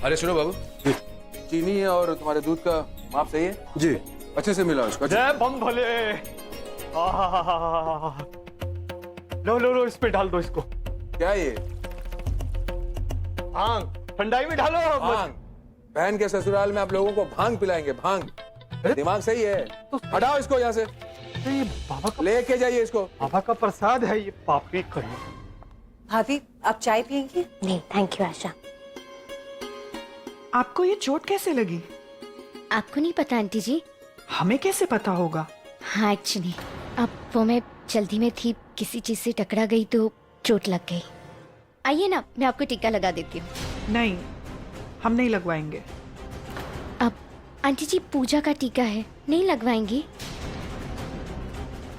अरे सुनो बाबू, चीनी और तुम्हारे दूध का माप सही है जी? अच्छे से मिलाओ इसको। जय बम भले। लो लो लो, इसमें डाल दो इसको। क्या ये? भांग, ठंडाई में डालो। भांग? बहन के ससुराल में आप लोगों को भांग पिलाएंगे? भांग? दिमाग सही है? तो हटाओ इसको यहाँ से। ये बाबा का, लेके जाइए इसको। बाबा का प्रसाद है ये, पापी कहीं। भाभी आप चाय पियेंगी? नहीं थैंक यू आशा। आपको ये चोट कैसे लगी? आपको नहीं पता आंटी जी? हमें कैसे पता होगा? हाँ एक्चुअली अब वो मैं जल्दी में थी, किसी चीज से टकरा गई तो चोट लग गई। आइए ना, मैं आपको टीका लगा देती हूँ। नहीं, हम नहीं लगवाएंगे। अब आंटी जी पूजा का टीका है, नहीं लगवाएंगी?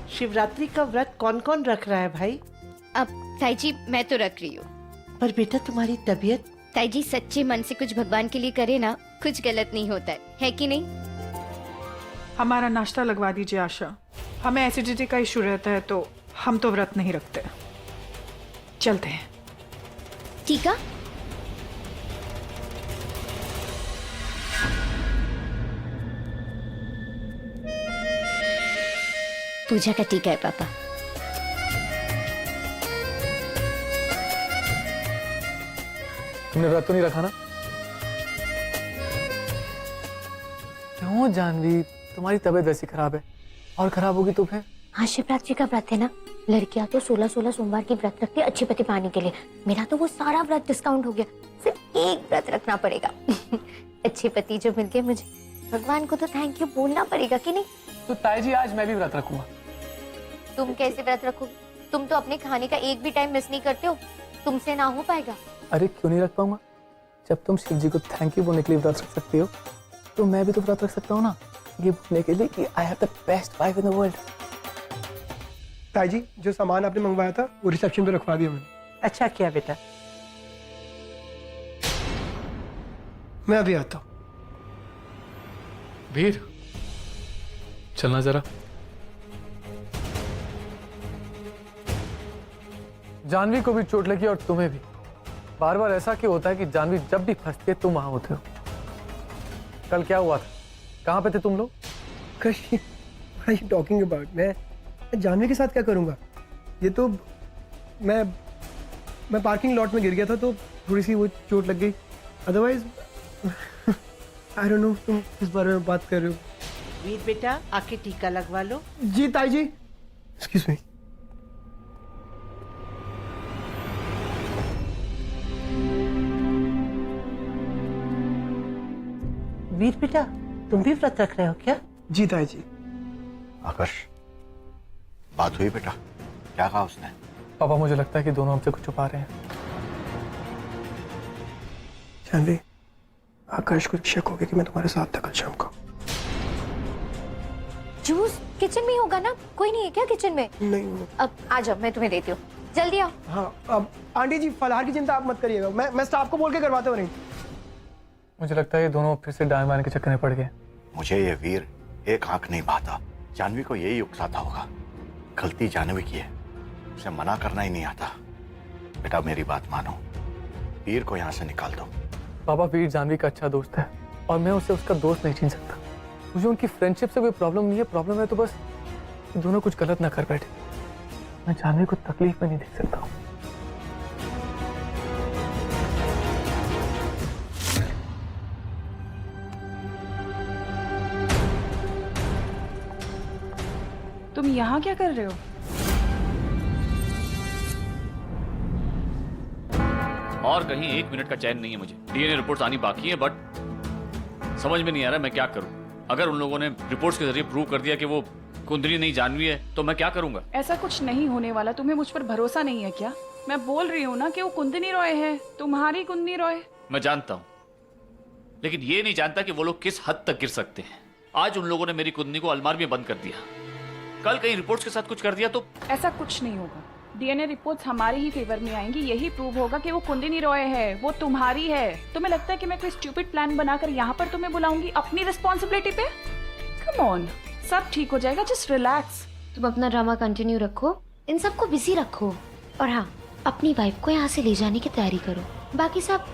शिवरात्रि का व्रत कौन कौन रख रहा है भाई? अब ताई जी मैं तो रख रही हूँ। पर बेटा तुम्हारी तबीयत? ताई जी सच्चे मन से कुछ भगवान के लिए करे ना, कुछ गलत नहीं होता है कि नहीं? हमारा नाश्ता लगवा दीजिए आशा, हमें एसिडिटी का इशू रहता है तो हम तो व्रत नहीं रखते। चलते हैं। टीका? पूजा का टीका है पापा। तुमने व्रत तो नहीं रखा ना? क्यों जानवी, तुम्हारी तबीयत वैसी खराब है और खराब होगी तो फिर? हाँ शिवरात्रि का व्रत है ना, लड़कियां तो 16-16 सोमवार की व्रत रखती है अच्छे पति पाने के लिए। मेरा तो वो सारा व्रत डिस्काउंट हो गया, सिर्फ एक व्रत रखना पड़ेगा। अच्छे पति जो मिल गए मुझे, भगवान को तो थैंक यू बोलना पड़ेगा कि नहीं? तो ताई जी आज मैं भी व्रत रखूंगा। तुम कैसे व्रत रखोगे? तुम तो अपने खाने का एक भी टाइम मिस नहीं करते हो, तुमसे ना हो पाएगा। अरे क्यों नहीं रख पाऊंगा? जब तुम शिव जी को थैंक यू बोलने के लिए व्रत रख सकती हो तो मैं भी तो व्रत रख सकता हूँ ना, ये बोलने के लिए कि I have the best wife in the world. ताई जी जो सामान आपने मंगवाया था वो रिसेप्शन पे रखवा दिया मैंने। अच्छा किया बेटा। मैं अभी आता हूँ। वीर चलना जरा। जानवी को भी चोट लगी और तुम्हें भी। बार बार ऐसा क्यों होता है कि जानवी जब भी फंसती है तुम वहां होते हो? कल क्या हुआ था? कहाँ पे थे तुम लोग? टॉकिंग अबाउट मैं जानवी के साथ क्या करूंगा? ये तो मैं पार्किंग लॉट में गिर गया था तो थोड़ी सी वो चोट लग गई, अदरवाइज आई डोंट नो तुम किस बारे में बात कर रहे हो। वीर बेटा आके टीका लगवा लो। जी ताई जी। Excuse me. वीर बेटा तुम भी व्रत रख रहे हो क्या? जी ताई जी। आकाश बात हुई बेटा? क्या कहा उसने? पापा मुझे लगता है कि दोनों हमसे कुछ छुपा रहे हैं। जानवी आकाश को शक हो गया कि मैं तुम्हारे साथ था कल शाम को। जूस किचन में होगा ना? कोई नहीं है क्या किचन में? नहीं। अब आ जाओ, मैं तुम्हें देती हूँ, जल्दी आओ। हाँ अब आंटी जी फलाहार की चिंता आप मत करिएगा, मैं स्टाफ को बोल के करवाता हूँ। नहीं मुझे लगता है ये दोनों फिर से डांग मारने के चक्कर में पड़ गए। मुझे ये वीर एक आंख नहीं भाता। जानवी को यही उकसाता होगा। गलती जानवी की है, उसे मना करना ही नहीं आता। बेटा मेरी बात मानो, वीर को यहाँ से निकाल दो। पापा वीर जानवी का अच्छा दोस्त है और मैं उससे उसका दोस्त नहीं छीन सकता। मुझे उनकी फ्रेंडशिप से कोई प्रॉब्लम नहीं है, प्रॉब्लम है तो बस दोनों कुछ गलत ना कर बैठे। मैं जानवी को तकलीफ में नहीं देख सकता हूँ। तुम यहाँ क्या कर रहे हो? और कहीं 1 मिनट का चैन नहीं है मुझे। डीएनए रिपोर्ट्स आनी बाकी है, बट समझ में नहीं आ रहा मैं क्या करूं। अगर उन लोगों ने रिपोर्ट्स के जरिए प्रूव कर दिया कि वो कुंदनी नहीं जानवी है तो मैं क्या करूंगा? ऐसा कुछ नहीं होने वाला। तुम्हें मुझ पर भरोसा नहीं है क्या? मैं बोल रही हूँ ना कि वो कुंदनी रॉय है, तुम्हारी कुंदनी रॉय। मैं जानता हूं, लेकिन ये नहीं जानता कि वो लोग किस हद तक गिर सकते हैं। आज उन लोगों ने मेरी कुंदनी को अलमारी में बंद कर दिया, कल कहीं रिपोर्ट्स के साथ कुछ कर दिया तो? ऐसा कुछ नहीं होगा। डीएनए रिपोर्ट्स हमारे ही फेवर में आएंगी, यही प्रूव होगा कि वो कुंदनी रॉय है, वो तुम्हारी है। तुम्हें लगता है कि मैं कोई स्टूपिड प्लान बनाकर यहाँ पर तुम्हें बुलाऊंगी अपनी रिस्पॉन्सिबिलिटी पे? कम ऑन, सब ठीक हो जाएगा, जस्ट रिलैक्स। तुम अपना ड्रामा कंटिन्यू रखो, इन सबको बिजी रखो, और हाँ अपनी वाइफ को यहाँ से ले जाने की तैयारी करो, बाकी सब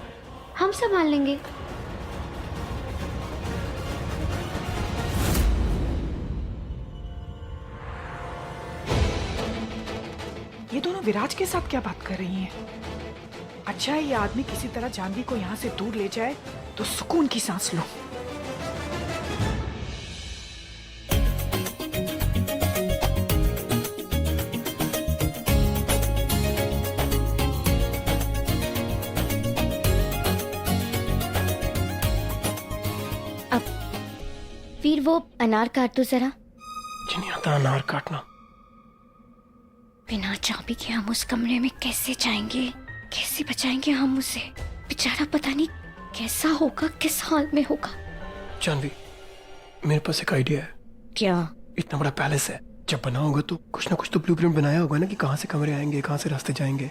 हम संभाल लेंगे। दोनों विराज के साथ क्या बात कर रही हैं? अच्छा है ये आदमी किसी तरह जानवी को यहाँ से दूर ले जाए तो सुकून की सांस लो। फिर वो अनार काट दो जरा। मुझे नहीं आता अनार काटना। बिना चाबी के हम उस कमरे में कैसे जाएंगे, कैसे बचाएंगे हम उसे? बेचारा पता नहीं कैसा होगा, किस हाल में होगा। जानवी, मेरे पास एक आइडिया है। क्या? इतना बड़ा पैलेस है, जब बना होगा तो कुछ ना कुछ तो ब्लूप्रिंट बनाया होगा ना कि कहाँ से कमरे आएंगे, कहाँ से रास्ते जाएंगे,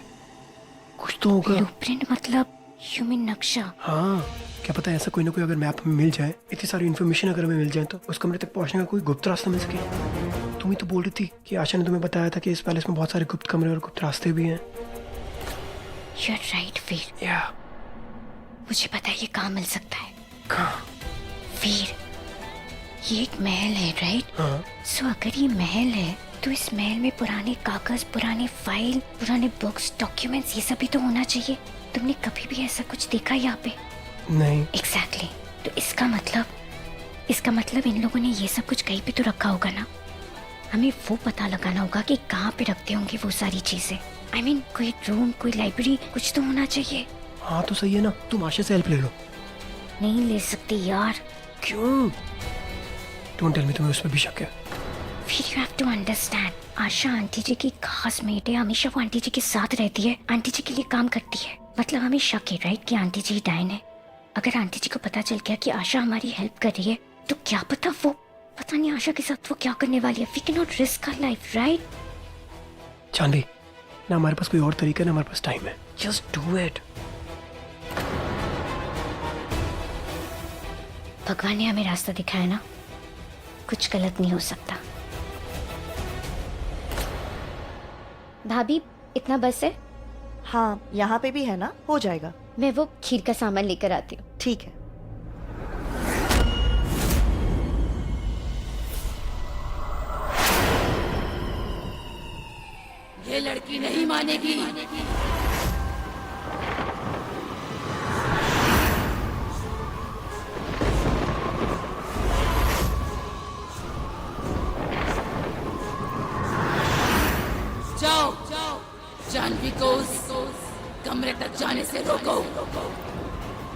कुछ तो होगा। ब्लूप्रिंट मतलब ह्यूमन नक्शा? हाँ, क्या पता ऐसा कोई ना कोई अगर मैप हमें मिल जाए, इतनी सारी इन्फॉर्मेशन अगर हमें मिल जाए तो उस कमरे तक पहुंचने का कोई गुप्त रास्ता मिल सके। तुम ही तो बोल रही थी कि आशा ने तुम्हें बताया था कि इस पैलेस में बहुत सारे गुप्त कमरे और गुप्त रास्ते भी हैं। You're right, वीर। मुझे पता है ये कहाँ मिल सकता है। कहाँ? वीर, ये एक महल है, राइट? हाँ। सो अगर ये महल है तो इस महल में पुराने कागज, पुराने फाइल, पुराने बुक्स, डॉक्यूमेंट्स, ये सब भी तो होना चाहिए। तुमने कभी भी ऐसा कुछ देखा यहाँ पे? नहीं। एग्जैक्टली। तो इसका मतलब इन लोगों ने ये सब कुछ कहीं पे तो रखा होगा ना। हमें वो पता लगाना होगा कि कहाँ पे रखते होंगे वो सारी चीजें। I mean, कोई रूम, कोई लाइब्रेरी, कुछ तो होना चाहिए। हाँ तो सही है ना, तुम आशा से हेल्प ले लो। नहीं ले सकती यार। क्यों? डोंट टेल मी तुम्हें उस पर भी शक है। फिर you have to understand, Asha aunty ji की खास मेट है, हमेशा वो आंटी जी के साथ रहती है, आंटी जी के लिए काम करती है। मतलब हमें शक है, राइट, कि आंटी जी डायन है। अगर आंटी जी को पता चल गया कि आशा हमारी हेल्प कर रही है तो क्या पता वो, पता नहीं आशा के साथ वो क्या करने वाली है। We can not risk our life, right? चांदी, ना हमारे पास कोई और तरीका है ना हमारे पास टाइम है। Just do it. भगवान ने हमें रास्ता दिखाया ना, कुछ गलत नहीं हो सकता। भाभी, इतना बस है? हाँ, यहाँ पे भी है ना, हो जाएगा। मैं वो खीर का सामान लेकर आती हूँ। ठीक है। ये लड़की नहीं मानेगी। जाओ, जानवी को उस कमरे तक जाने से रोको।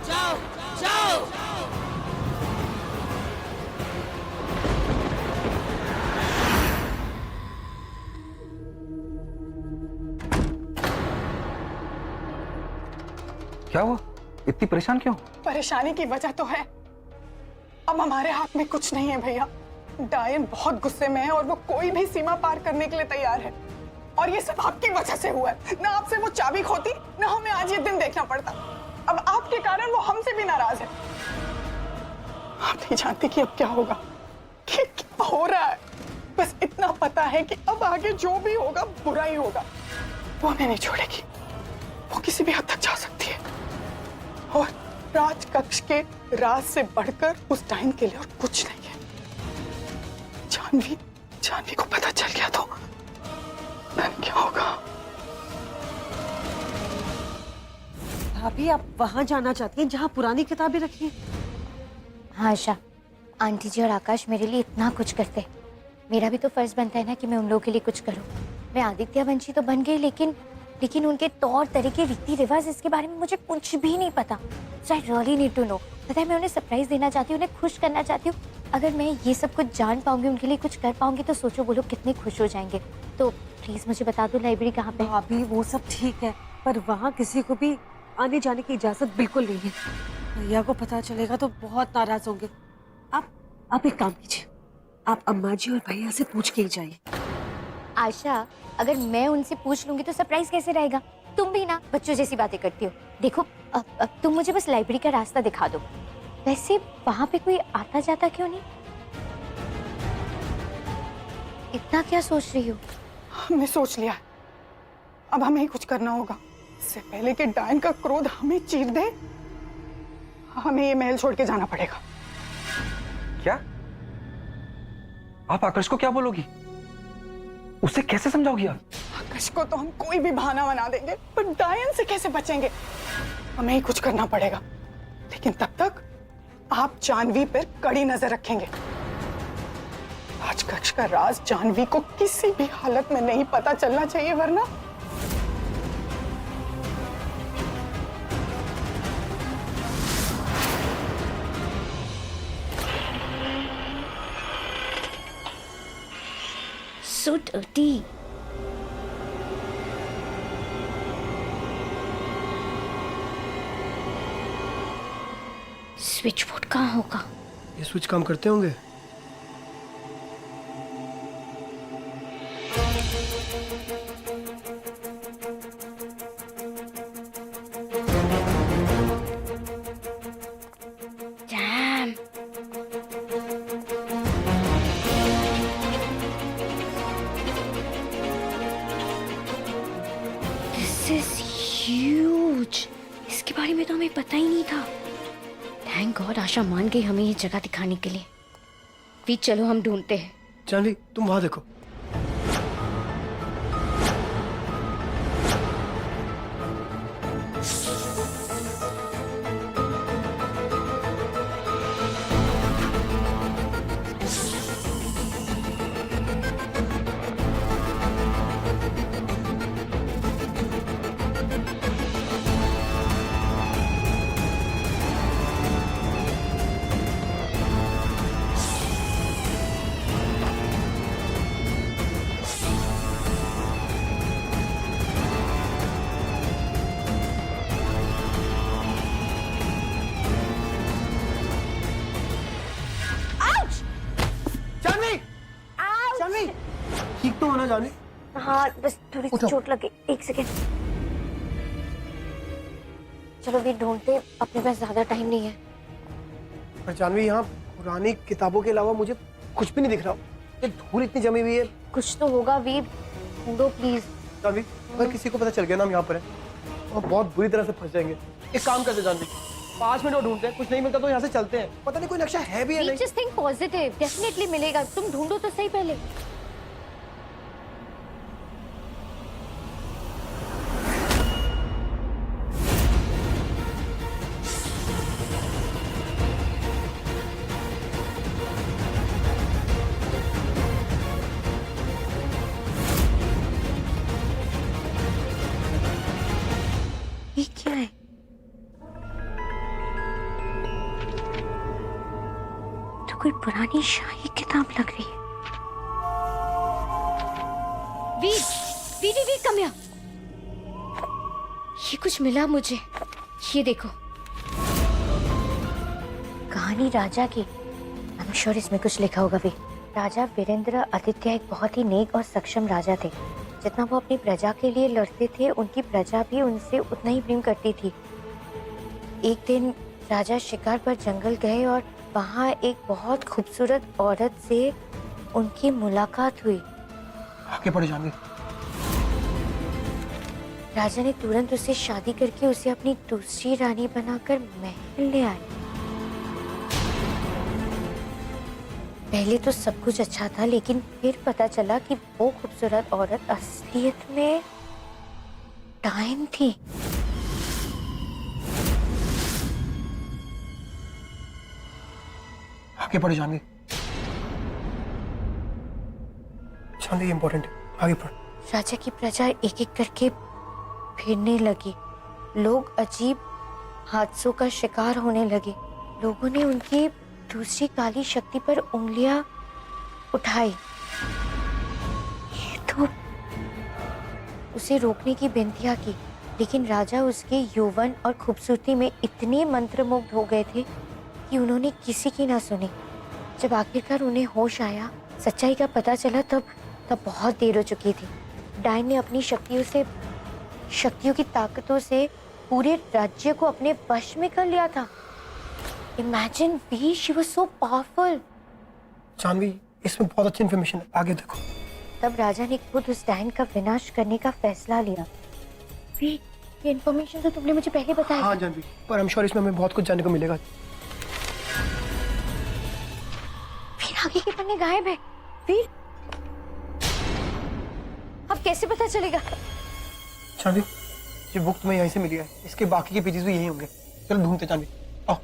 जाओ, जाओ। क्या हुआ? इतनी परेशान क्यों? परेशानी की वजह तो है, अब हमारे हाथ में कुछ नहीं है भैया। डायन बहुत गुस्से में है और वो कोई भी सीमा पार करने के लिए तैयार है। और ये सब आपकी वजह से हुआ है। ना आपसे वो चाबी खोती, ना हमें आज ये दिन देखना पड़ता। अब आपके कारण वो हमसे भी नाराज है। आप नहीं जानती कि अब क्या होगा, कि क्या हो रहा है। बस इतना पता है कि अब आगे जो भी होगा बुरा ही होगा। वो हमें नहीं छोड़ेगी, वो किसी भी हद तक जा सकती है। और राज कक्ष के राज से बढ़कर उस टाइम के लिए और कुछ नहीं है। जानवी को पता चल गया तो क्या होगा? भाभी, आप वहाँ जाना चाहती हैं जहाँ पुरानी किताबें रखी हैं? हाँ आशा, आंटी जी और आकाश मेरे लिए इतना कुछ करते, मेरा भी तो फर्ज बनता है ना कि मैं उन लोगों के लिए कुछ करूँ। मैं आदित्य वंशी तो बन गई, लेकिन उनके तौर तरीके, रीति रिवाज, इसके बारे में मुझे कुछ भी नहीं पता। So I really need to know. पता है, मैं उन्हें सरप्राइज देना चाहती हूँ, उन्हें खुश करना चाहती हूँ। अगर मैं ये सब कुछ जान पाऊंगी, उनके लिए कुछ कर पाऊंगी, तो सोचो वो लोग कितने खुश हो जाएंगे। तो प्लीज मुझे बता दो लाइब्रेरी कहाँ पे? भाभी, वो सब ठीक है, पर वहाँ किसी को भी आने जाने की इजाजत बिल्कुल नहीं है। भैया को पता चलेगा तो बहुत नाराज होंगे। आप एक काम कीजिए, आप अम्मा जी और भैया से पूछ के ही जाइए। आशा, अगर मैं उनसे पूछ लूंगी तो सरप्राइज कैसे रहेगा? तुम भी ना बच्चों जैसी बातें करती हो। देखो, अब तुम मुझे बस लाइब्रेरी का रास्ता दिखा दो। वैसे वहाँ पे कोई आता जाता क्यों नहीं? इतना क्या सोच रही हो? हमने सोच लिया है, अब हमें ही कुछ करना होगा। इससे पहले कि डायन का क्रोध हमें चीर दे, हमें ये महल छोड़ के जाना पड़ेगा। क्या? आप आकाश को क्या बोलोगी? उसे कैसे समझाओगी आप? आकाश यश को तो हम कोई भी बहाना बना देंगे, पर डायन से कैसे बचेंगे? हमें ही कुछ करना पड़ेगा। लेकिन तब तक आप जानवी पर कड़ी नजर रखेंगे। राजकक्ष का राज जानवी को किसी भी हालत में नहीं पता चलना चाहिए, वरना So dirty. स्विच बोर्ड कहाँ होगा? ये स्विच काम करते होंगे। Damn. This is huge. इसके बारे में तो हमें पता ही नहीं था। थैंक गॉड आशा मान गई हमें ये जगह दिखाने के लिए। भी चलो हम ढूंढते हैं। जानवी तुम वहां देखो। ठीक तो होना जानवी? हाँ बस थोड़ी सी चोट लगी। एक सेकेंड। चलो भी ढूंढते, अपने पास ज्यादा टाइम नहीं है। पर जानवी यहाँ पुरानी किताबों के अलावा मुझे कुछ भी नहीं दिख रहा। ये धूल इतनी जमी हुई है। कुछ तो होगा वीर, ढूंढो प्लीज। जानवी अगर किसी को पता चल गया ना हम यहाँ पर हैं तो हम बहुत बुरी तरह से फंस जाएंगे। एक काम करते जानवी, 5 मिनट और ढूंढते हैं, कुछ नहीं मिलता तो यहाँ से चलते हैं। पता नहीं कोई नक्शा है भी या नहीं। जस्ट थिंक पॉजिटिव, डेफिनेटली मिलेगा। तुम ढूंढो तो सही पहले। ये क्या है? तो कोई पुरानी शाही किताब लग रही है। वीर, वीर, वीर, कम यहाँ। ये कुछ मिला मुझे। ये देखो, कहानी राजा की। आई एम श्योर इसमें कुछ लिखा होगा। वीर, राजा वीरेंद्र आदित्य एक बहुत ही नेक और सक्षम राजा थे। जितना वो अपनी प्रजा के लिए लड़ते थे, उनकी प्रजा भी उनसे उतना ही प्रेम करती थी। एक दिन राजा शिकार पर जंगल गए और वहाँ एक बहुत खूबसूरत औरत से उनकी मुलाकात हुई। आगे बढ़ जानवी। राजा ने तुरंत उससे शादी करके उसे अपनी दूसरी रानी बनाकर महल ले आए। पहले तो सब कुछ अच्छा था, लेकिन फिर पता चला कि वो खूबसूरत औरत असलियत में डायन थी। आगे बढ़ जानवी। जानवी इम्पोर्टेंट है, आगे बढ़। राजा की प्रजा एक एक करके फिरने लगी। लोग अजीब हादसों का शिकार होने लगे। लोगों ने उनकी दूसरी काली शक्ति पर उंगलियां उठाई। ये तो उसे रोकने की विनतियां की, लेकिन राजा उसके यौवन और खूबसूरती में इतने मंत्रमुग्ध हो गए थे कि उन्होंने किसी की ना सुनी। जब आखिरकार उन्हें होश आया, सच्चाई का पता चला, तब बहुत देर हो चुकी थी। डायन ने अपनी शक्तियों की ताकतों से पूरे राज्य को अपने वश में कर लिया था। Imagine we, she was so powerful. Janhvi इसमें बहुत अच्छी इन्फॉर्मेशन है, आगे देखो। तब राजा ने खुद उस डायन का विनाश करने का फैसला लिया। वी, ये इन्फॉर्मेशन तो तुमने मुझे पहले बताया। हाँ जानवी, पर I'm sure इसमें हमें बहुत कुछ जानने को मिलेगा। फिर आगे के पन्ने गायब है। वीर, अब कैसे पता चलेगा? जानवी, ये बुक तुम्हें यहीं से मिली है, इसके बाकी के पेजेस भी यहीं होंगे। चलो ढूंढते जानवी, आओ।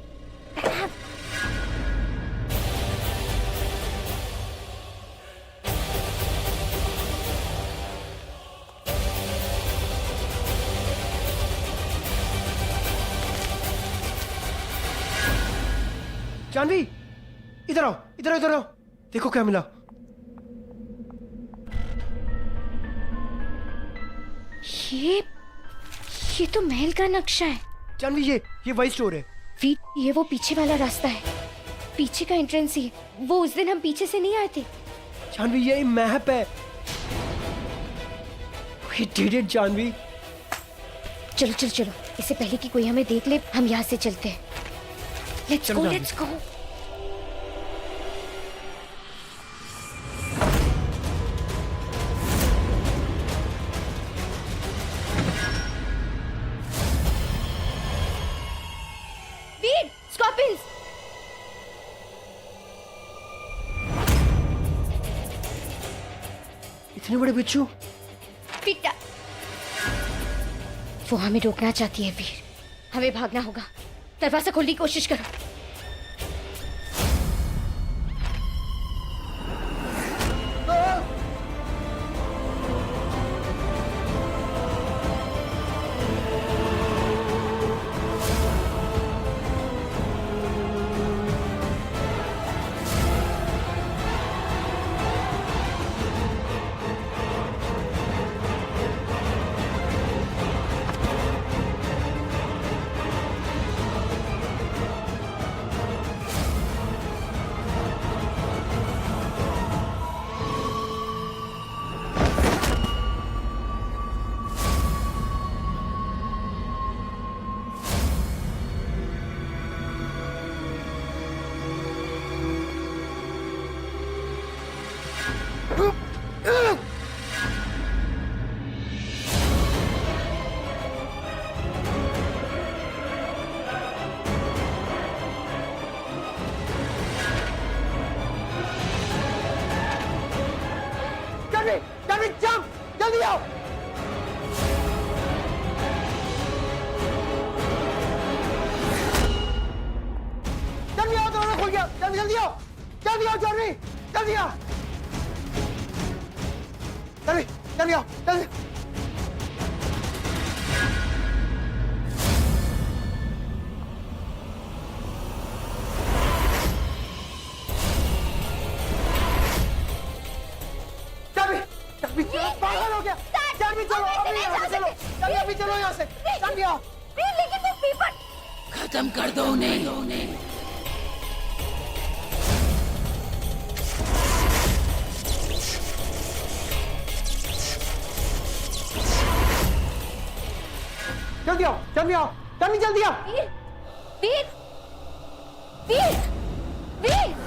जानवी, इधर आओ, इधर आओ, इधर आओ। देखो क्या मिला। ये तो महल का नक्शा है। जानवी, ये वही स्टोर है। ये वो पीछे वाला रास्ता है, पीछे का एंट्रेंस ही है। वो उस दिन हम पीछे से नहीं आए थे। जानवी, ये मैप है। We did it, Janvi. चलो चलो चलो, इससे पहले कि कोई हमें देख ले हम यहाँ से चलते हैं। Let's go, let's go. Veer, scorpions. इतने बड़े बिच्छू। पिटा। वो हमें रोकना चाहती है वीर, हमें भागना होगा। दरवाजा खोलने की कोशिश करो। जानवी, जंप, जल्दी आओ। जल्दी आओ, दरवाजा खुल गया। जल्दी जल्दी आओ, जल्दी आओ जानवी, जल्दी आओ। जल्दी जल्दी आओ, जल्दी। पागल हो गया। जानवी चलो, अभी यहाँ से चलो। जानवी अभी चलो यहाँ से। जानवी आओ। लेकिन वो पेपर खत्म कर दो उन्हें। जल्दी आओ, जल्दी आओ, जानवी जल्दी आओ। वीर, वीर, वीर, वीर।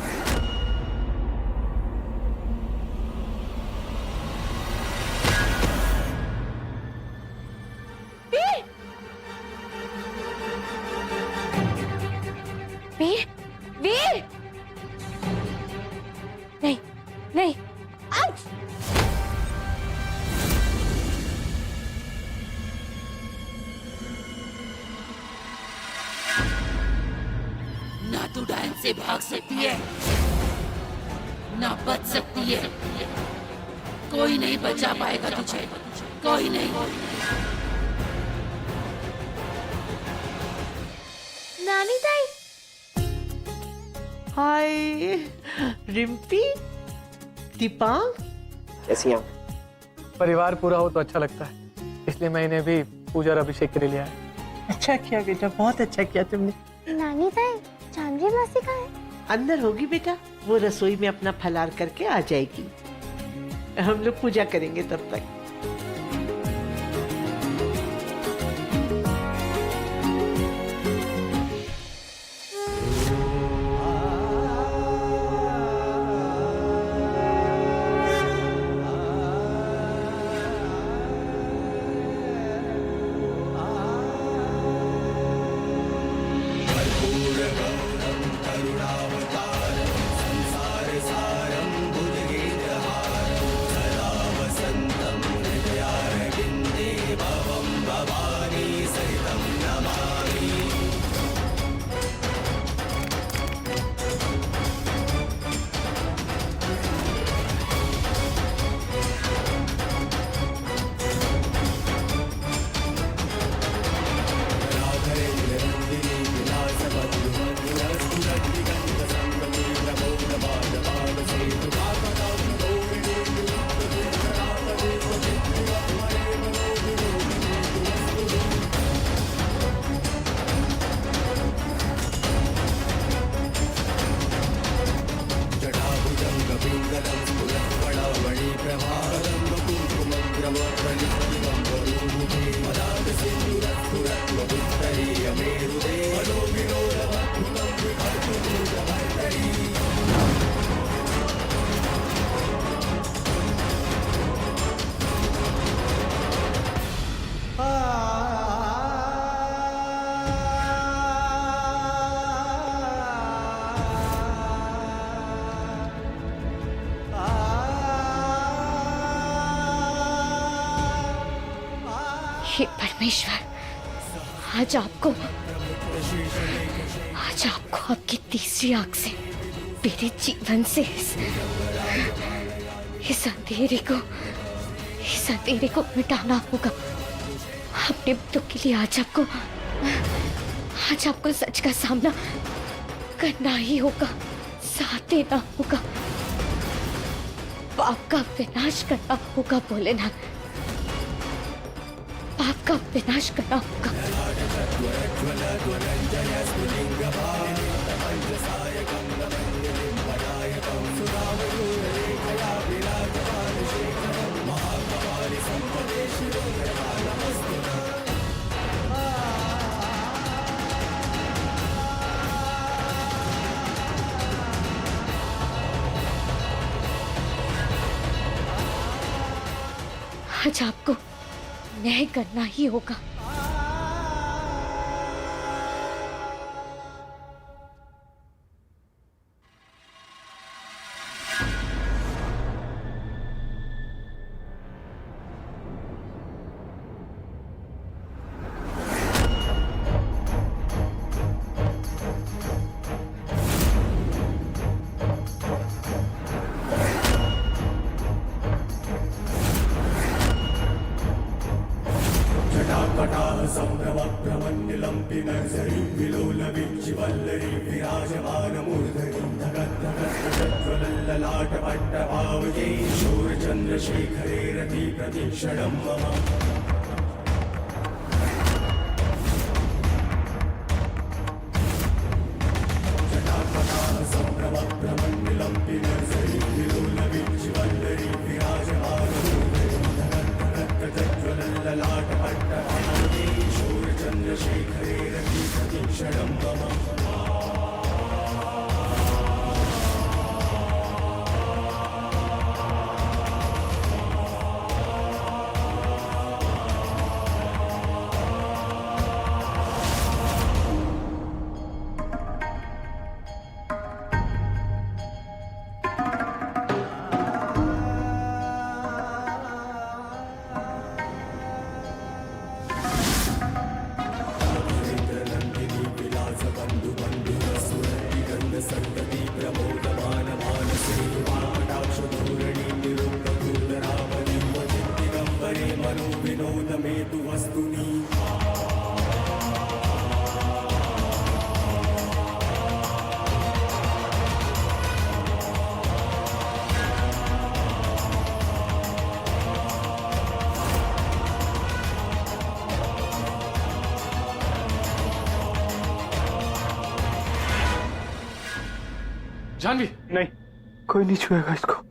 वीर, वीर, नहीं, नहीं, आउट। ना तू डायन से भाग सकती है, ना बच सकती है। कोई नहीं बचा पाएगा तुझे, कोई नहीं। नानी ताई। हाय रिम्पी, दीपांग, कैसी हैं? परिवार पूरा हो तो अच्छा लगता है, इसलिए मैं इन्हें भी पूजा और अभिषेक के लिए लिया है। अच्छा किया बेटा, बहुत अच्छा किया तुमने। नानी ताई, जानवी मासी कहाँ है? अंदर होगी बेटा, वो रसोई में अपना फलार करके आ जाएगी। हम लोग पूजा करेंगे तब तक। हे परमेश्वर, आज आपको आपकी तीसरी आंख से मेरे जीवन से इस अंधेरे को मिटाना होगा। अपने बच्चों के लिए आज आपको सच का सामना करना ही होगा, साथ देना होगा, पाप का विनाश करना होगा भोलेनाथ, पाप का विनाश करना होगा। आज आपको न्याय करना ही होगा। जानवी, नहीं, कोई नहीं छुएगा इसको।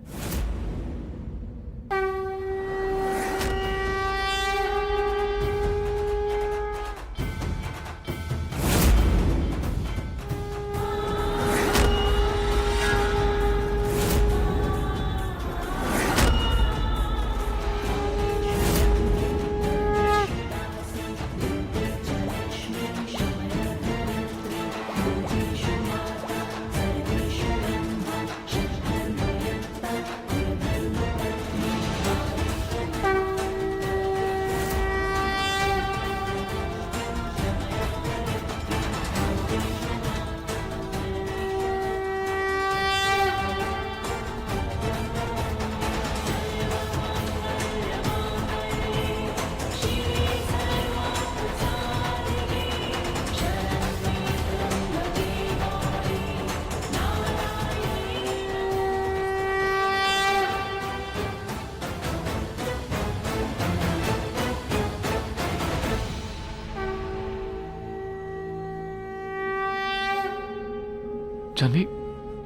Janhvi,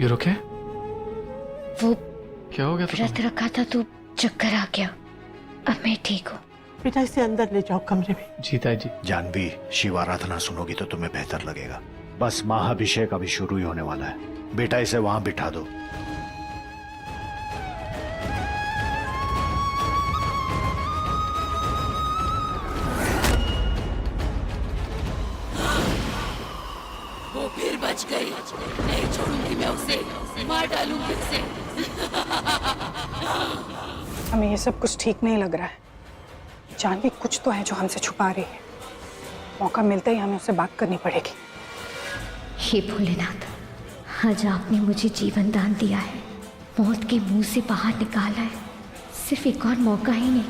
you okay? वो क्या हो गया था व्रत रखा था तो चक्कर आ गया। अब मैं ठीक हूँ। बेटा इसे अंदर ले जाओ कमरे में। जी ताई जी। जानवी, शिव आराधना सुनोगी तो तुम्हें बेहतर लगेगा। बस महाभिषेक अभी शुरू ही होने वाला है। बेटा इसे वहां बिठा दो। वो फिर बच गई, नहीं छोड़ूंगी मैं उसे, मार डालूंगी उसे। हमें ये सब कुछ ठीक नहीं लग रहा है। जानवी कुछ तो है जो हमसे छुपा रही है। मौका मिलते ही हमें उससे बात करनी पड़ेगी। हे भोलेनाथ, आज आपने मुझे जीवन दान दिया है, मौत के मुंह से बाहर निकाला है। सिर्फ एक और मौका ही नहीं,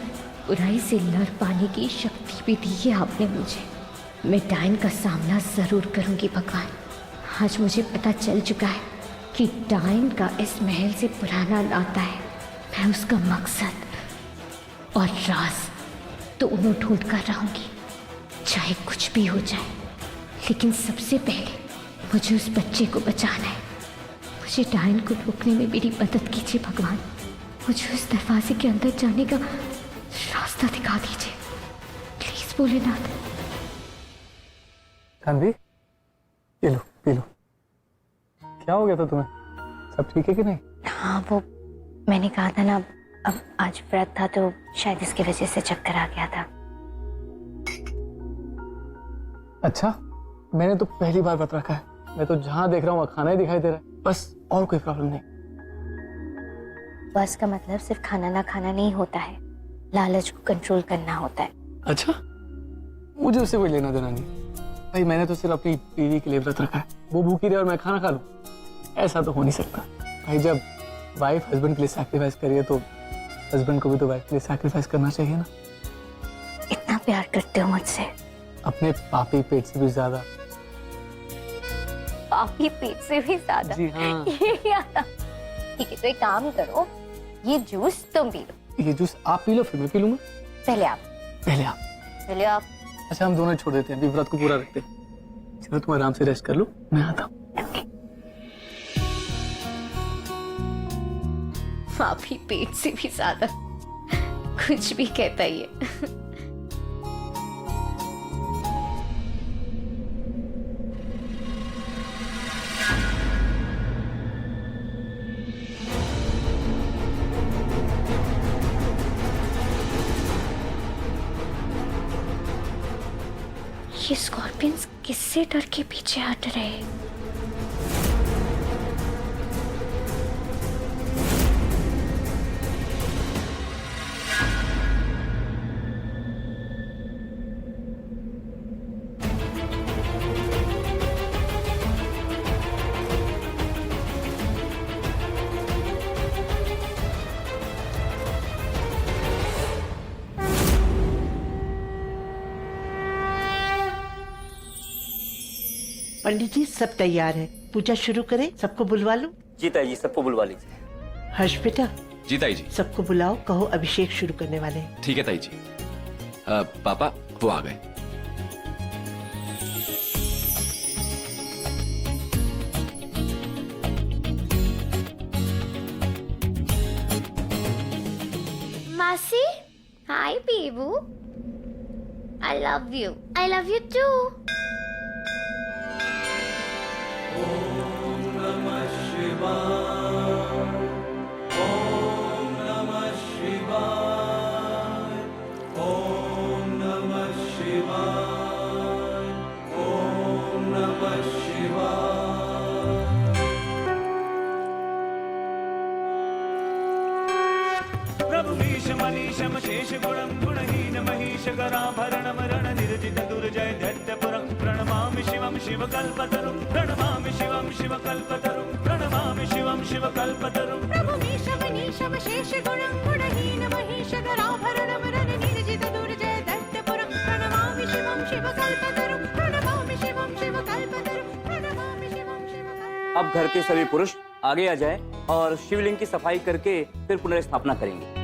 बुराई से लड़ पाने की शक्ति भी दी है आपने मुझे। मैं डायन का सामना जरूर करूंगी भगवान। आज मुझे पता चल चुका है कि डायन का इस महल से पुराना नाता है। मैं उसका मकसद और राज दोनों ढूंढ कर रहूंगी, चाहे कुछ भी हो जाए। लेकिन सबसे पहले मुझे उस बच्चे को बचाना है। मुझे डायन को रोकने में मेरी मदद कीजिए भगवान। मुझे उस दरवाजे के अंदर जाने का रास्ता दिखा दीजिए प्लीज भोलेनाथ। जानवी, पी लो पी लो। क्या हो गया था तुम्हें? सब ठीक है कि नहीं? हाँ, वो मैंने कहा था ना, अब आज व्रत था तो शायद इसकी वजह से चक्कर आ गया था। अच्छा, मैंने तो पहली बार व्रत रखा है। मैं तो जहां देख रहा हूँ वहां खाना ही दिखाई दे रहा है, बस और कोई प्रॉब्लम नहीं। बस का मतलब सिर्फ खाना ना खाना नहीं होता है, लालच को कंट्रोल करना होता है। अच्छा, मुझे उससे कोई लेना देना नहीं भाई। मैंने तो सिर्फ अपनी बीवी के लिए व्रत रखा है। वो भूखी रहे और मैं खाना खा लूं, ऐसा तो हो नहीं सकता भाई। जब वाइफ हस्बैंड के लिए सैक्रिफाइस करिए तो हस्बैंड को भी तो वाइफ के लिए सैक्रिफाइस करना चाहिए ना। इतना प्यार करते हो मुझसे? अपने पापी पेट से भी ज्यादा। पापी पेट से भी ज्यादा? जी हाँ। ठीक है, तो एक काम करो, ये जूस तुम पी लो। ये जूस आप पी लो, फिर मैं पी लूंगा। पहले आप। पहले आप? पहले आप। अच्छा, हम दोनों छोड़ देते हैं, अभी व्रत को पूरा रखते हैं। चलो तुम आराम से रेस्ट कर लो, मैं आता हूँ। पापी पेट से भी ज्यादा, कुछ भी कहता ही है। ये स्कॉर्पियंस किससे डर के पीछे हट रहे हैं? पंडित जी सब तैयार है, पूजा शुरू करें? सबको बुलवा लो। जी ताई जी, सबको बुलवा लीजिए। हर्ष बेटा। जी ताई जी। सबको बुलाओ, कहो अभिषेक शुरू करने वाले हैं। ठीक है ताई जी। पापा वो आ गए। मासी, हाय बेबू, I love you. I love you too. मनीषम शेष गुणम गुणहीन महीश गराभरणम रण निर्जित दुर्जय दैत्यपुरं प्रणमामि शिवं शिवकल्पतरुं प्रणमामि शिवं शिवकल्पतरुं प्रणमामि शिवं शिवकल्पतरुं। प्रभु मनीषम शेष गुणम गुणहीन महीश गराभरणम रण निर्जित दुर्जय दैत्यपुरं प्रणमामि शिवं शिवकल्पतरुं प्रणमामि शिवं शिवकल्पतरुं प्रणमामि शिवं शिवकल्पतरुं। अब घर के सभी पुरुष आगे आ जाएं और शिवलिंग की सफाई करके फिर पुनर्स्थापना करेंगे।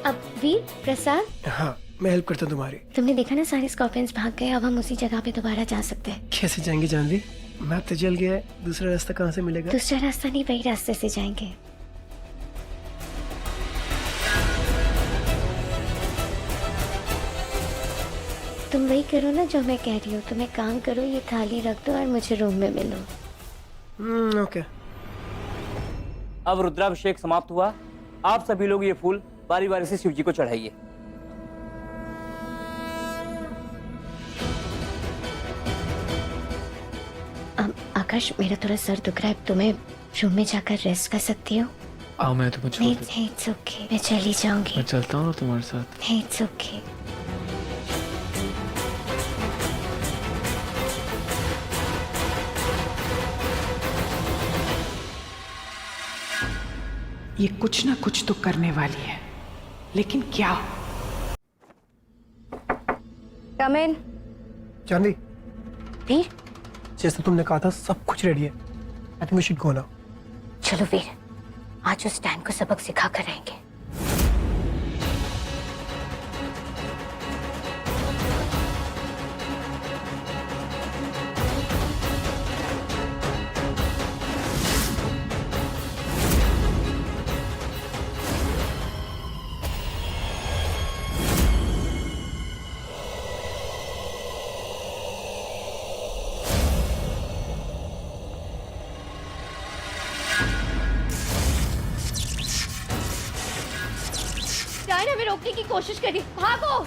अब वीर प्रसाद। हाँ, मैं हेल्प करता हूँ तुम्हारी। तुमने देखा ना सारे स्कॉर्पियंस भाग गए, अब हम उसी जगह पे दोबारा जा सकते हैं। कैसे जाएंगे जानवी? मैप तो जल गया है, दूसरा रास्ता कहाँ से मिलेगा? दूसरा रास्ता नहीं, वही रास्ते से जाएंगे। तुम वही करो ना जो मैं कह रही हूँ। तुम एक काम करो, ये थाली रख दो और मुझे रूम में मिलो। ओके। अब रुद्राभिषेक समाप्त हुआ। आप सभी लोग ये फूल बारी बारी से शिव जी को चढ़ाइए। आकाश, मेरा थोड़ा सर दुख रहा है, तुम्हें रूम में जाकर रेस्ट कर सकती हो? आओ, मैं तुम्हें छोड़ दूं। नहीं, it's okay, मैं चली जाऊंगी। मैं चलता हूँ तुम्हारे साथ। नहीं, it's okay। ये कुछ ना कुछ तो करने वाली है, लेकिन क्या? Come in। जानवी, वीर, जैसा तुमने कहा था सब कुछ रेडी है। I think we should go now. चलो वीर, आज उस डैन को सबक सिखा कर रहेंगे। डायन हमें रोकने की कोशिश करी, भागो।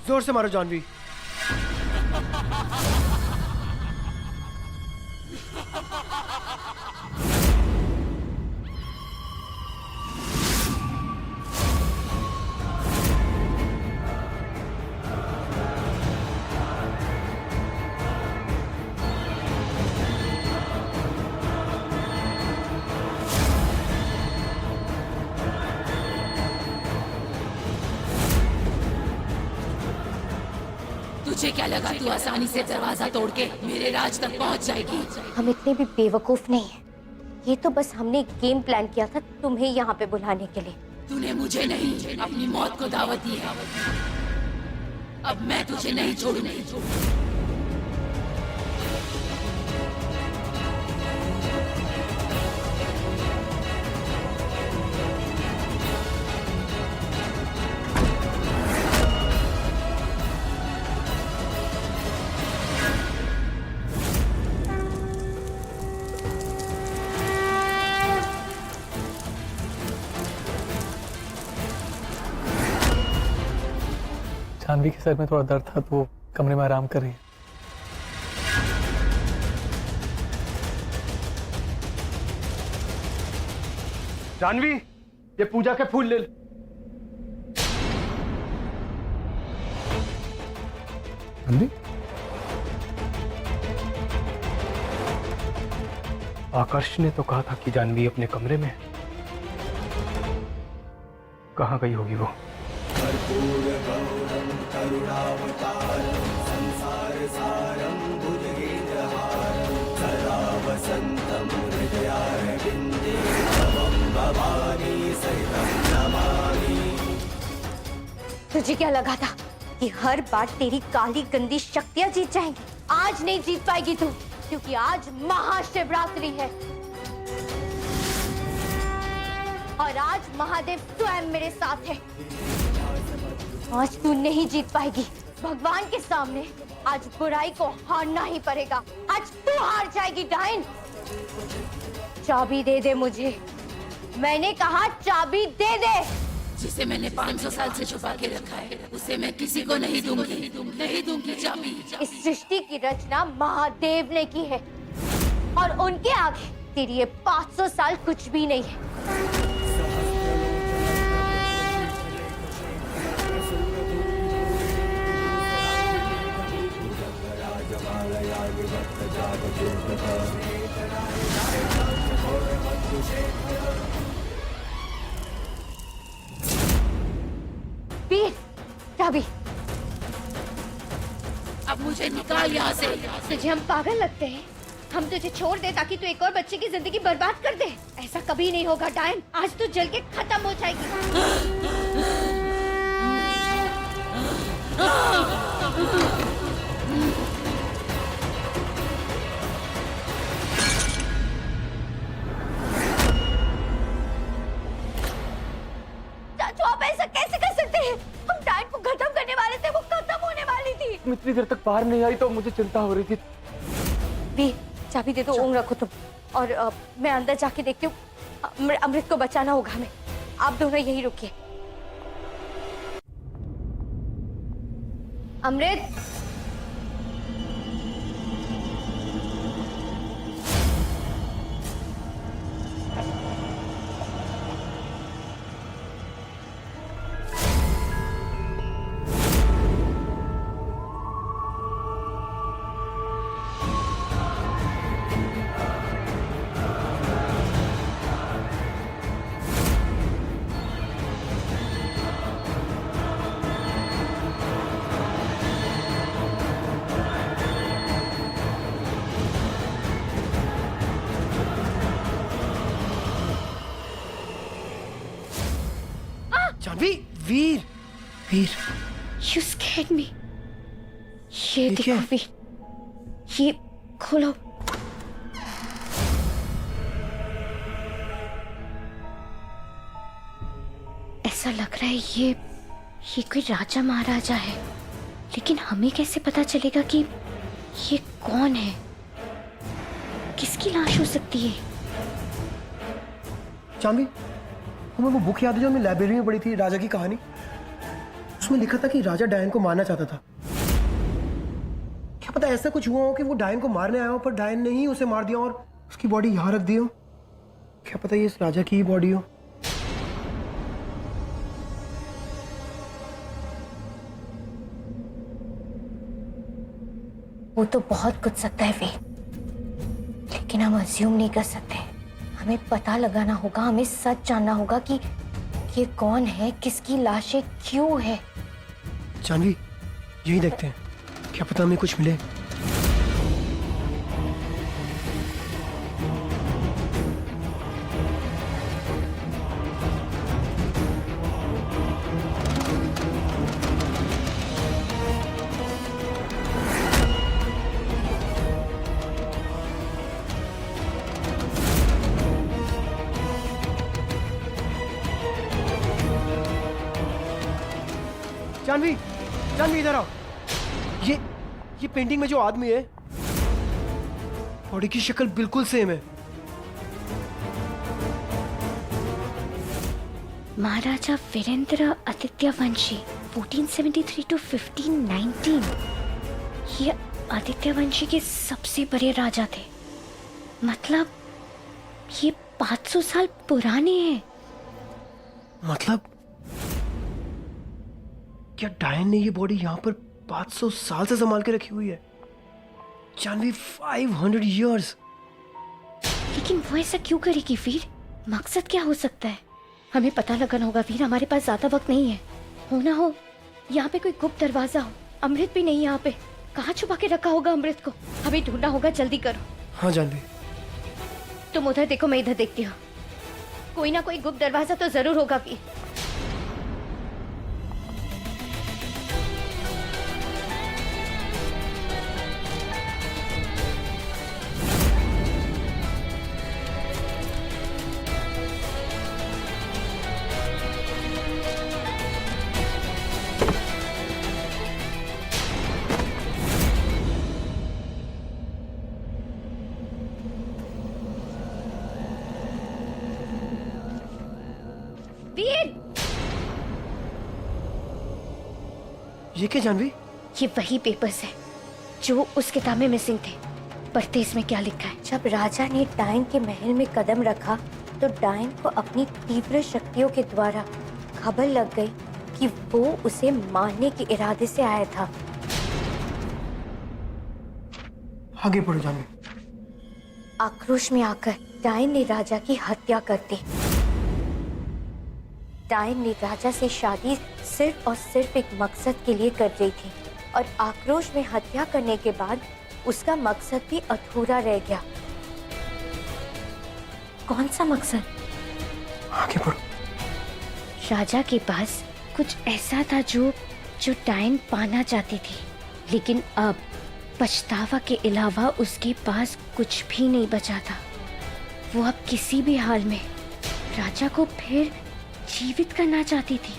जोर से मारो जानवी। तुझे क्या लगा तू आसानी से दरवाजा तोड़ के मेरे राज तक पहुंच जाएगी? हम इतने भी बेवकूफ नहीं हैं। ये तो बस हमने एक गेम प्लान किया था तुम्हें यहाँ पे बुलाने के लिए। तूने मुझे नहीं, अपनी मौत को दावत दी है। अब मैं तुझे नहीं छोड़ूंगी। जानवी के सर में थोड़ा दर्द था तो वो कमरे में आराम कर रही है। जानवी, ये पूजा के फूल ले। जानवी, आकाश ने तो कहा था कि जानवी अपने कमरे में। कहाँ गई होगी वो? तुझे क्या लगा था कि हर बार तेरी काली गंदी शक्तियां जीत जाएंगी? आज नहीं जीत पाएगी तू, क्योंकि आज महाशिवरात्रि है और आज महादेव स्वयं मेरे साथ है। आज तू नहीं जीत पाएगी। भगवान के सामने आज बुराई को हारना ही पड़ेगा। आज तू हार जाएगी डायन। चाबी दे दे मुझे। मैंने कहा चाबी दे दे। जिसे मैंने 500 साल से छुपा के रखा है, उसे मैं किसी को नहीं दूंगी, नहीं दूंगी चाबी। इस सृष्टि की रचना महादेव ने की है और उनके आगे तेरी ये 500 साल कुछ भी नहीं है। वीर, चाबी। अब मुझे निकाल यहाँ से। तुझे हम पागल लगते हैं? हम तुझे छोड़ दे ताकि तू एक और बच्चे की जिंदगी बर्बाद कर दे? ऐसा कभी नहीं होगा डायन। आज तू जल के खत्म हो जाएगी। चाचू, आप ऐसा कैसे कर सकते हैं? हम डायन को खत्म करने वाले थे, वो खत्म होने वाली थी। तुम इतनी देर तक बाहर नहीं आई तो मुझे चिंता हो रही थी। वी, चाबी दे दो, ओंग रखो तुम। और मैं अंदर जाके देखती हूँ। अमृत को बचाना होगा हमें। आप दोनों यही रुकिए। अमृत, जानवी, वीर, वीर। You scared me. ये देखो वीर, ये खोलो। ऐसा लग रहा है ये कोई राजा महाराजा है, लेकिन हमें कैसे पता चलेगा कि ये कौन है? किसकी लाश हो सकती है? जानवी, तुम्हें वो बुक याद है जो हमने लाइब्रेरी में पढ़ी थी, राजा की कहानी? उसमें लिखा था कि राजा डायन को मारना चाहता था। क्या पता ऐसा कुछ हुआ हो कि वो डायन को मारने आया हो, पर डायन ने ही उसे मार दिया और उसकी बॉडी यहाँ रख दी हो। क्या पता ये इस राजा की ही बॉडी हो। वो तो बहुत कुछ सकता है वे, लेकिन हम अज्यूम नहीं कर सकते। हमें पता लगाना होगा, हमें सच जानना होगा कि ये कौन है, किसकी लाशें क्यों है। जानवी, यही देखते हैं, क्या पता हमें कुछ मिले। जानवी, जानवी इधर आओ। ये पेंटिंग में जो आदमी है, बॉडी की शक्ल बिल्कुल सेम है। महाराजा वीरेंद्र आदित्य वंशी 1473 to 1519। ये आदित्य वंशी के सबसे बड़े राजा थे। मतलब ये 500 साल पुराने हैं। मतलब क्या डायन ने ये बॉडी यहाँ पर 500 साल से संभाल के रखी हुई है? जानवी, 500 years। लेकिन वो ऐसा क्यों करेगी वीर? मकसद क्या हो सकता है? हमें पता लगाना होगा वीर। हमारे पास ज्यादा वक्त नहीं है। हो ना हो यहाँ पे कोई गुप्त दरवाजा हो। अमृत भी नहीं यहाँ पे। कहाँ छुपा के रखा होगा अमृत को? हमें ढूंढना होगा, जल्दी करो। हाँ जानवी। तुम उधर देखो, मैं इधर देखती हूँ। कोई ना कोई गुप्त दरवाजा तो जरूर होगा वीर। वीर, ये क्या जानवी? ये वही पेपर्स है जो उस किताब में मिसिंग थे। पढ़ते इसमें क्या लिखा है। जब राजा ने डायन के महल में कदम रखा तो डायन को अपनी तीव्र शक्तियों के द्वारा खबर लग गई कि वो उसे मारने के इरादे से आया था। आगे पढ़ो जानवी। आक्रोश में आकर डायन ने राजा की हत्या कर दी। डायन ने राजा से शादी सिर्फ और सिर्फ एक मकसद के लिए कर रही थी और आक्रोश में हत्या करने के बाद उसका मकसद भी अधूरा रह गया। कौन सा मकसद? आगे पढ़ो। राजा के पास कुछ ऐसा था जो डायन पाना चाहती थी, लेकिन अब पछतावा के अलावा उसके पास कुछ भी नहीं बचा था। वो अब किसी भी हाल में राजा को फिर जीवित करना चाहती थी।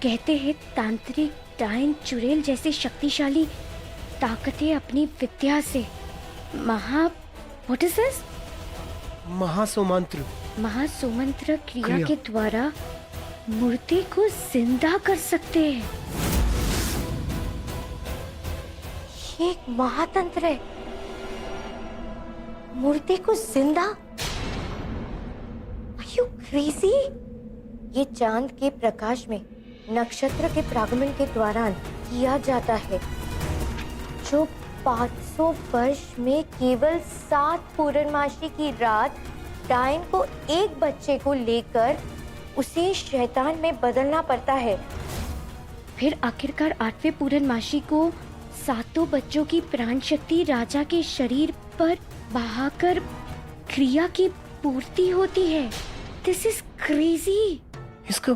कहते हैं तांत्रिक डायन चुड़ैल जैसे शक्तिशाली ताकतें अपनी विद्या से महासुमंत्र क्रिया के द्वारा मूर्ति को जिंदा कर सकते हैं। ये एक महातंत्र है। मूर्ति को जिंदा? Are you crazy? ये चांद के प्रकाश में नक्षत्र के प्रागमन के दौरान किया जाता है, जो 500 वर्ष में केवल 7 पूर्णमासी की रात डायन को एक बच्चे को लेकर उसे शैतान में बदलना पड़ता है। फिर आखिरकार 8वें पूर्णमासी को 7 बच्चों की प्राण शक्ति राजा के शरीर पर बहाकर क्रिया की पूर्ति होती है। This is crazy. इसको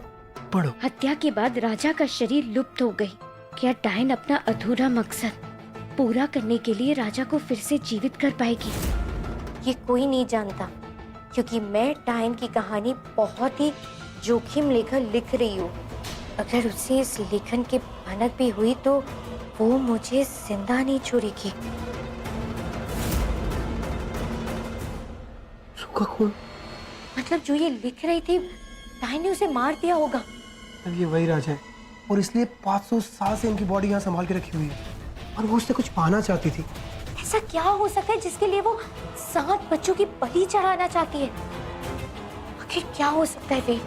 पढ़ो। हत्या के बाद राजा का शरीर लुप्त हो गई। क्या डायन अपना अधूरा मकसद पूरा करने के लिए राजा को फिर से जीवित कर पाएगी? ये कोई नहीं जानता, क्योंकि मैं डायन की कहानी बहुत ही जोखिम लेकर लिख रही हूँ। अगर उसे इस लेखन के भनक भी हुई तो वो मुझे जिंदा नहीं छोड़ेगी। सूखा खून? मतलब जो ये लिख रही थी, डायन ने उसे मार दिया होगा। अब ये वही राजा है और इसलिए 500 साल से इनकी बॉडी यहाँ संभाल के रखी हुई है और वो उससे कुछ पाना चाहती थी। ऐसा क्या हो सकता है जिसके लिए वो 7 बच्चों की बलि चढ़ाना चाहती है? आखिर क्या हो सकता है वे?